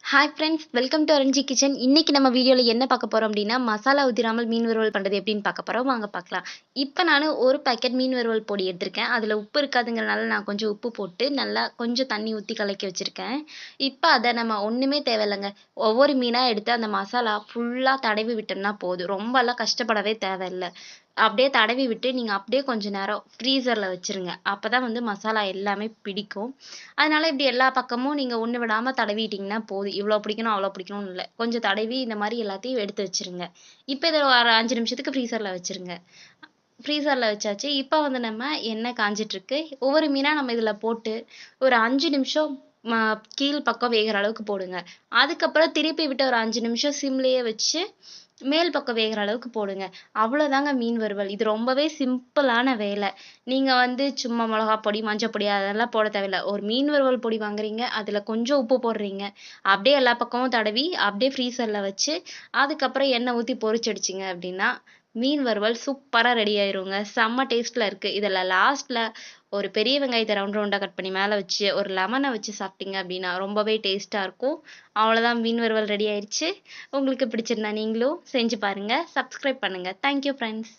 Hi friends, welcome to Aranji kitchen. இன்னைக்கு நம்ம வீடியோல என்ன பார்க்க போறோம் அப்படின்னா, மசாலா ஊத்திராமல் மீன் வறுவல் பண்றது எப்படின்னு பார்க்க போறோம். வாங்க பார்க்கலாம். இப்போ நானு ஒரு பாக்கெட் மீன் வறுவல் பொடி எடுத்திருக்கேன். அதுல உப்பு இருக்காதுங்கிறனால நான் கொஞ்சம் உப்பு போட்டு நல்லா கொஞ்சம் தண்ணி ஊத்தி கலக்கி வச்சிருக்கேன். இப்போ அத நம்ம ஒண்ணுமே தேவையில்லங்க. ஒவ்வொரு மீனா எடுத்து அந்த மசாலா ஃபுல்லா தடவி விட்டோம்னா போதும். ரொம்பலாம் கஷ்டப்படவே தேவையில்ல. அப்படியே தடவி விட்டு நீங்க அப்படியே கொஞ்ச நேரம் ஃப்ரீசர்ல வச்சிருங்க. அப்பதான் வந்து மசாலா எல்லாமே பிடிக்கும். அதனால இப்படி எல்லா பக்கமும் நீங்க ஒண்ணு விடாம தடவிட்டீங்கன்னா போதும். இவ்வளோ பிடிக்கணும், அவ்வளோ பிடிக்கணும்னு இல்ல. கொஞ்சம் தடவி இந்த மாரி எல்லாத்தையும் எடுத்து வச்சுருங்க. இப்ப இத ஒரு 5 நிமிஷத்துக்கு ஃப்ரீசர்ல வச்சுருங்க. ஃப்ரீசர்ல வச்சாச்சு. இப்ப வந்து நம்ம எண்ணெய் காஞ்சிட்டுருக்கு. ஒவ்வொரு மீனா நம்ம இதுல போட்டு ஒரு 5 நிமிஷம் ம கீழ் பக்கம் வேகுற அளவுக்கு போடுங்க. அதுக்கப்புறம் திருப்பி விட்டு ஒரு 5 நிமிஷம் சிம்லயே வச்சு மேல் பக்கம் வேகுற அளவுக்கு போடுங்க. அவ்வளோதாங்க மீன் வறுவல். இது ரொம்பவே சிம்பிளான வேலை. நீங்க வந்து சும்மா மிளகாய் பொடி, மஞ்சள் பொடி அதெல்லாம் போட தேவையில்ல. ஒரு மீன் வறுவல் பொடி வாங்குறீங்க, அதுல கொஞ்சம் உப்பு போடுறீங்க. அப்படியே எல்லா பக்கமும் தடவி, அப்படியே ஃப்ரீசர்ல வச்சு, அதுக்கப்புறம் எண்ணெய் ஊத்தி பொரிச்சு எடுத்தீங்க அப்படின்னா, மீன் வறுவல் சூப்பரா ரெடி ஆயிருங்க. செம்ம டேஸ்ட்ல இருக்கு. இதுல லாஸ்ட்ல ஒரு பெரிய வெங்காயத்த ரவுண்ட் ரவுண்டா கட் பண்ணி மேல வச்சு, ஒரு லெமன வச்சு சாப்பிட்டீங்க அப்படின்னா, ரொம்பவே டேஸ்ட்டா இருக்கும். அவ்வளோதான், மீன் வறுவல் ரெடி ஆயிருச்சு. உங்களுக்கு பிடிச்சிருந்தா நீங்களும் செஞ்சு பாருங்க. சப்ஸ்கிரைப் பண்ணுங்க. Thank you friends.